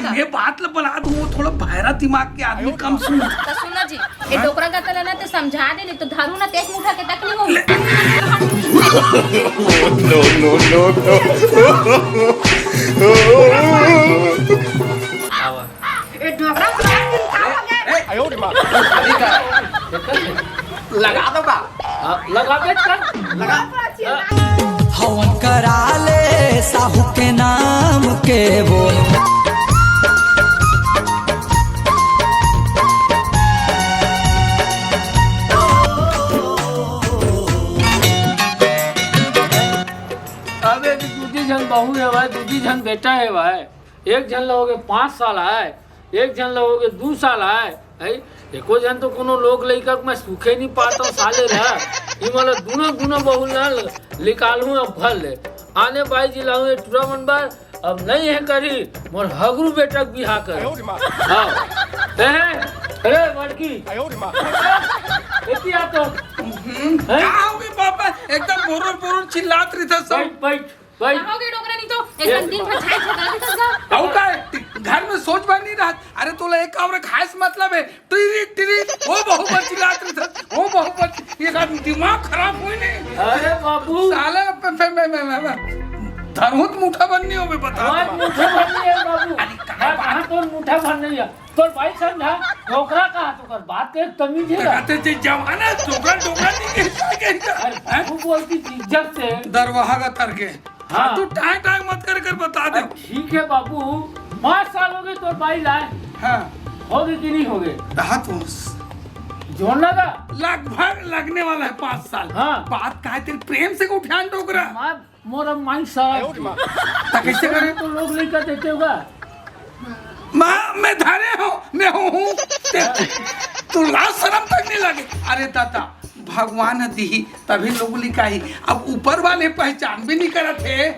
अरे मैं बात ल बना दूं, वो थोड़ा बहरा दिमाग के आदमी कम सुन। तो सुना जी, ये डोकरा का तला ना तो समझा दे, नहीं तो धारू ना तेज मुठा के तकलीफ हो। No, no, no, ये डोकरा लगा दो का लगा दे कर लगा हवन करा ले साहू के नाम के बोल। अबे दूधी जन बहू है भाई, दूधी जन बेटा है भाई। एक जन लोगे 5 साल है, एक जन लोगे 2 साल है। एको जन तो कोनो लोग लइका मैं सूखे नहीं पाता साले रहा। ये मतलब दूनो बहू ना निकालू अब भल आने बाई जी लाऊं टूरा मन बार अब नहीं है करी मोर हगरू बेटा बिहा कर। हाँ अरे लड़की एती आ तो आओगे पापा, एकदम बोरो चिल्लात रही था सब। बैठ बैठ आओगे डोकरा नहीं तो एक दिन भर छाई छगा के कसगा। आओ का घर में सोच बन नहीं रहा। अरे तोला एक और खास मतलब है टिरी वो बहु चिल्लात रही था, वो बहु ये दिमाग खराब हुई नहीं। अरे बाबू साला मैं धरहुत मुठा बननी हो बता। आज मुठा भरनी है बाबू। कहाँ तो मुठा भरनी है तोर भाई समझा डोकरा कहा तो कर बात के तमीज है। कहते थे जमाना डोकरा नहीं कहता। तू बोलती इज्जत से दरवाहा का तर के। हाँ तू टाइम मत कर बता दे। ठीक है बाबू 5 साल हो गए तोर भाई लाए। हाँ हो गए कि नहीं हो गए? जोन लगा लगभग लगने वाला है 5 साल। हाँ बात कहा तेरे प्रेम से को उठान डोकरा मोरा माई साहब कैसे करे तो लोग नहीं कर देते होगा। मैं धरे हूँ मैं हूँ तू लाज शर्म तक नहीं लगे। अरे दादा भगवान दी तभी लोग लिखाई, अब ऊपर वाले पहचान भी नहीं करत थे।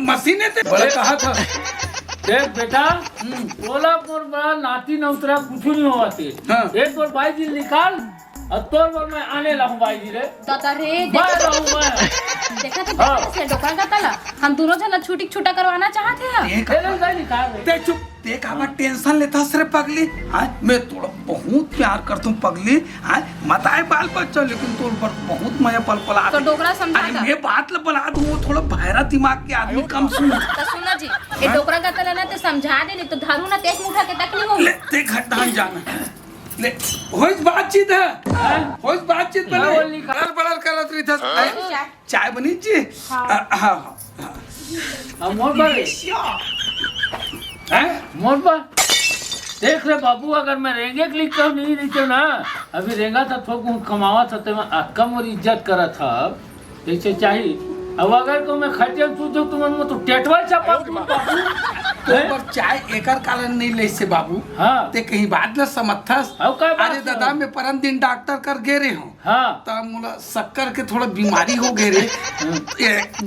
मशीने से कहा था देख बेटा बोला मोर बड़ा नाती न उतरा कुछ नहीं हुआ थे। हाँ। एक तोर भाई जी निकाल और तोर पर मैं आने लगूं भाई जी रे दादा रे मैं रहूं मैं। देखा तो से डोकरा का तला हम दोनों जना छुट्टी छुट्टा करवाना चाहते हैं। देख चुप देख हमारा टेंशन लेता सर पगली। हाँ मैं थोड़ा बहुत प्यार करता हूँ पगली। हाँ मत आए बाल बच्चा लेकिन तो बहुत मजा पल तो डोकरा समझा अरे मैं बात ल बना दूं, वो थोड़ा बहरा दिमाग के आदमी कम सुन। तो सुना जी, ये डोकरा का तला ना तो समझा दे, नहीं तो धारू ना तेज मुठा के तकलीफ हो। ले देख हटान जाना ले होइस बातचीत है होइस बातचीत बने बड़ल करत रही था। चाय बनी जी। हां मोर पर मोर पर देख रहे बाबू अगर मैं रेंगे क्लिक कर नहीं रही तो ना अभी रेंगा था थोक कमावा था तो मैं कम और इज्जत करा था जैसे चाहिए। अब अगर को मैं खर्चे तू तुम तो टेटवा चपा बाबू तो पर चाय एकर कारण नहीं ले से बाबू। हाँ ते कहीं बात न समझथस। अरे दादा मैं परम दिन डॉक्टर कर गे रहे हूँ। हाँ तो मुला शक्कर के थोड़ा बीमारी हो गए रे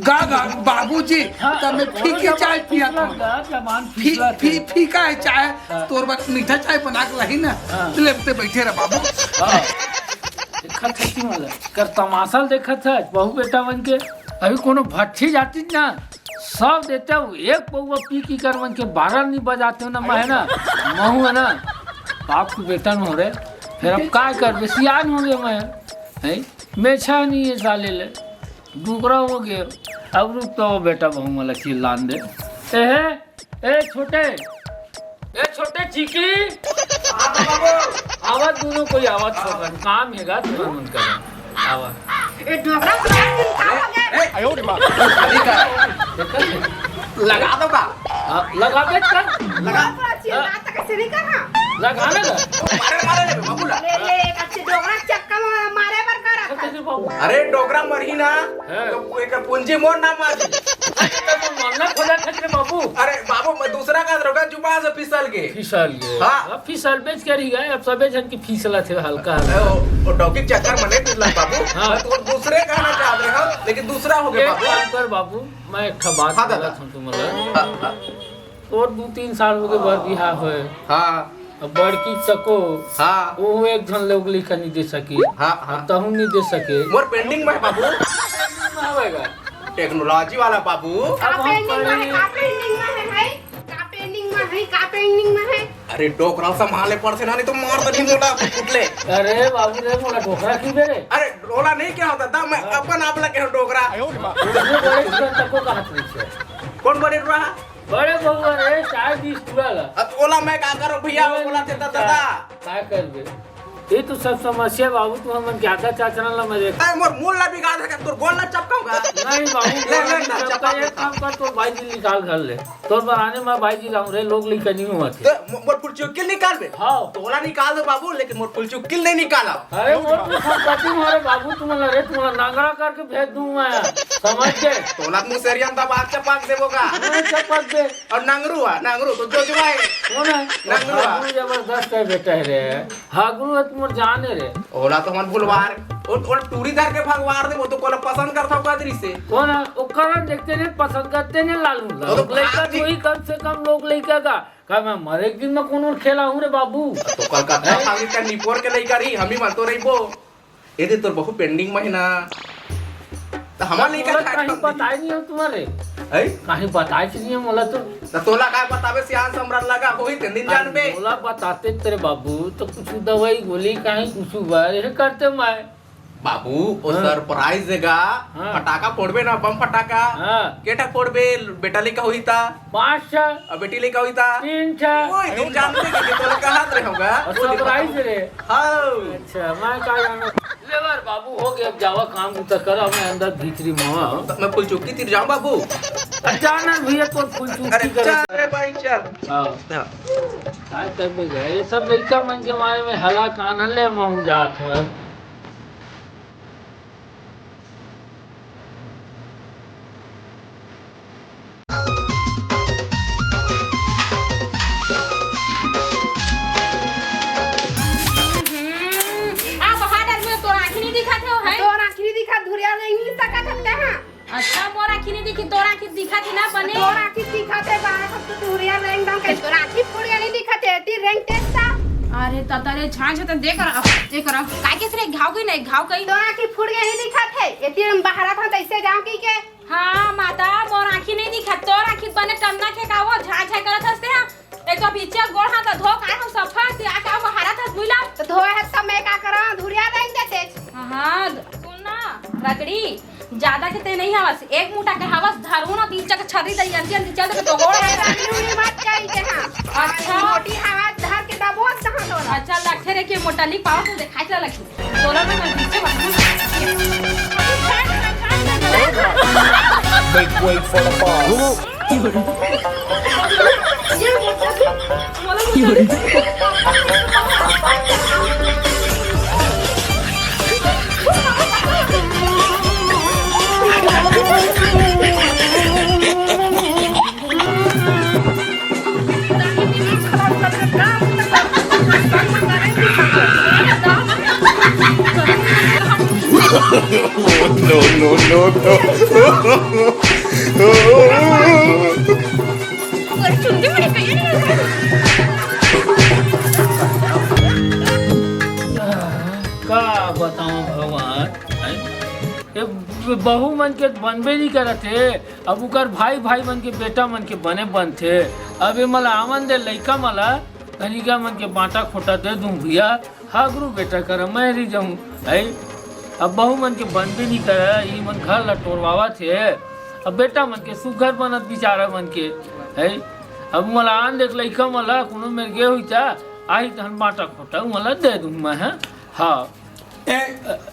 गा बाबूजी। तो मैं फीकी चाय पिया था फीका है चाय तोर बात मीठा चाय बना के रही ना लेते बैठे रहे बाबू। देखा था कि मतलब कर तमाशा देखा था बहू बेटा बन के अभी कोनो भट्ठी जाती ना सब देते हो एक पौवा पी की कर बन के 12 नहीं बजाते हो ना मैं है ना महू है ना बाप को बेटा में हो रहे फिर अब क्या कर सियान हो गए मैं मेछा नहीं है साले ले डूकरा हो गया। अब रुक तो बेटा बहू वाला चिल्लान दे ए छोटे चीकी आवाज दोनों कोई आवाज छोड़ काम हैगा तुरंत उनका आवाज लगा दो का लगा दे कर लगा लगाने का अरे डोकरा मरही ना तो एक पूंजी मोर ना मार मरना खोला खतरे बाबू। अरे बाबू मैं दूसरा का रोगा जुबा से फिसल गए हाँ फिसल बेच कर ही गए अब सबे जन की फिसला थे हल्का वो डॉगी चक्कर मने फिसला बाबू। हाँ तो दूसरे कहना चाह रहे हो लेकिन दूसरा हो गया बाबू। कर बाबू मैं एक बात बोला था तुम्हारा और 2-3 साल हो गए बर बिहार होए। हाँ अब बड़की चको हाँ वो एक जन लोग लिखा नहीं दे सकी। हाँ तहु नहीं दे सके मोर पेंडिंग में बाबू आवेगा टेक्नोलॉजी वाला बाबू। अब हम नहीं का पेंडिंग में है। अरे डोकरा संभाले पड़ से ना, नहीं तो मार दनी मोटा कुटले। अरे बाबू रे मोला ढोकरा की बेरे अरे रोला नहीं क्या होता था, मैं अपन आप लगे हूँ डोकरा। बड़े तुरंत तको कहां से कौन बड़े रहा? बड़े बउआ रे चाय 20 टुवेला अब ओला मैं का करो भैया, वो बोला देता दादा। का करबे ये तो सब समस्या बाबू, तू हमन क्या था चाचना ला मजे। अरे मोर मूल ना बिगाड़ दे, तोर गोल ना चपकाऊंगा। नहीं बाबू ले ले ना चपका, एक काम कर, तो भाई जी निकाल घर ले, तोर बनाने में भाई जी लाऊं रे, लोग लेके नहीं हुआ थे। तो मोर फुल चुकिल निकाल बे। हाँ तोला निकाल दो बाबू, लेकिन मोर फुल चुकिल नहीं निकाला। अरे मोर तो संपत्ति मारे बाबू, तुम्हारा रे तुम्हारा नांगरा करके भेज दूं मैं, समझ के। तोला मुंह सेरियन तब आग चपाक देबोगा। मैं चपक दे और नांगरू तो जो जुआए कौन है? नांगरू हागुरु जबरदस्त है बेटा रे, हागुरु है तुम जाने रे। ओला तो मन भूलवार और टूरी धर के भगवार दे, वो तो कोला पसंद करता बदरी से। कौन है? उपकरण देखते नहीं, पसंद करते नहीं लालू तो लोग लड़का भाभी- कोई कम से कम लोग लड़का का मैं मरे एक दिन में कौन खेला हूँ रे बाबू। तो कलकत्ता फांगी का निपोर के लइका रही, हम ही मन तो रही बो। ये दे तोर बहु पेंडिंग महीना तो हमार लइका कहीं बताए नहीं हो तुम्हारे, है। कहीं बताए नहीं है मोला तो। तो तोला का बतावे सियान सम्राट लगा होई तीन दिन जान बे। मोला बताते तेरे बाबू तो कुछ दवाई गोली कहीं कुछ बारे करते मैं बाबू ओ सरप्राइज देगा। हाँ। फटाका फोड़बे ना, बम फटाका। हाँ केटा फोड़बे, बेटा लेका होई था 5 छह और बेटी लेका होई था 3 छह ओए दिन जानबे कि तोला का हाथ रे होगा। सरप्राइज रे। हां अच्छा मैं का जाना लेवर बाबू हो गया, अब जावा काम उतर कर, मैं अंदर भीतरी मावा मैं फुल चुक्की तिर जाऊं बाबू। अचानक भैया तो फुल अरे चूकी चल करे। रे भाई चल। हां काय तब गए ये सब लड़का मन के मारे में हला कान ले मऊ जात है। आ बहादुर में तोर आँखी नहीं दिखा थे है। तो आखिरी दिखा धुरिया नहीं सका सकते हैं। अच्छा मोर आँखी नहीं दिखी, तोर आँखी दिखा थी ना बने। तो आखिर दिखाते बाहर सब तो धुरिया रंग डाल के तो आखिर फुड़िया नहीं दिखाते, ती रंग टेस्ट था। अरे तता रे छाछ त देख रहा काय के रे घाव गई नहीं घाव गई। तो आखिर फुड़िया नहीं दिखाते, एती हम बाहर था तैसे जाऊं की के। हाँ माता मोर आँखी नहीं दिखा, तोर आँखी बने टन्ना के कावो झाझ करत हसते हैं। एक तो पीछे गोड़ हाथ धो काय हम सफा से आका बहारा था बुला। तो धोए है सब मैं का करा धुरिया रंग देते। हाँ सुन ना रगड़ी ज्यादा के ते नहीं हवस, एक मुठा के हवस धरू ना 3 चक छरी दई जल्दी जल्दी चल के तो गोड़ है। रानी मत जाई के हां। अच्छा मोटी हवा धर के दबो कहां तो। अच्छा लखे रे के मोटा नहीं पाव तो दिखाई चला लखी तोरा में मैं पीछे Make way for the boss. No, no, no, no. का बताऊं भगवान हैं? ये बहू मन के बनबे नहीं करत थे, अब उकर भाई भाई मन के बेटा मन के बने बन थे। अब ये मला आमन दे लइका मला कनिका मन के बाटा खोटा दे दूं भैया, हाँ गुरु बेटा कर मैं रही जाऊं है। अब बहू मन के बनबे नहीं करे, ये मन घर लटोरवावा थे। अब बेटा मन के सुघर बनत बिचारा मन के है। अब मला आन देख लइका मला कोनो मेरे गे हुई था आई धन बाटा खोटा मला दे दूं मैं है। हाँ ए,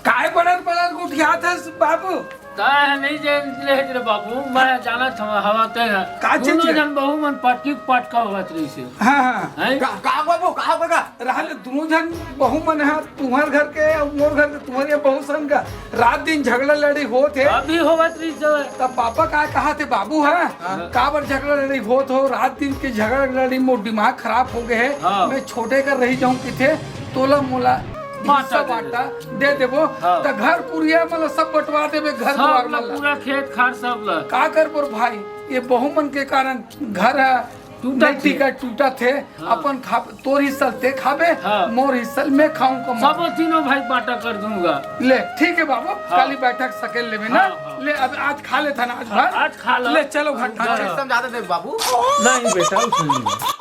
काय पड़त पड़त उठियात हस बाबू। काय नहीं जे रे बाबू, मैं जाना था हवा ते है का चीज दोनों है? जन बहु मन पाटकी पाटका होत रही से हाँ हाँ हैं। का बाबू का होगा। रहल दोनों जन बहु मन है, तुम्हार घर के और मोर घर के, तुम्हारे बहु संग का रात दिन झगड़ा लड़ी होत है। अभी होत रही से तब पापा का कहा थे बाबू है का बार झगड़ा लड़ी होत हो, रात दिन के झगड़ा लड़ी मोर दिमाग खराब हो गए है। हाँ। मैं छोटे कर रही जाऊं कि थे तोला मोला बाटा हिस्सा बाटा दे देबो। हाँ। त घर कुरिया मतलब सब बंटवा देबे, घर द्वार सब ला मतलब पूरा खेत खार सब ला का कर बोर भाई, ये बहुमन के कारण घर है टूटा मिट्टी थे। का टूटा थे। हाँ। अपन खा तोर हिस्सा ते खाबे, हाँ। मोर हिस्सा मैं खाऊं को सब तीनों भाई बाटा कर दूंगा। ले ठीक है बाबू। हाँ। काली बैठक सकेल लेबे ना। हाँ, हाँ। ले अब आज खा ले था ना आज भर। आज खा लो। ले चलो घर खा हाँ। ले। समझा दे बाबू। नहीं बेटा उसने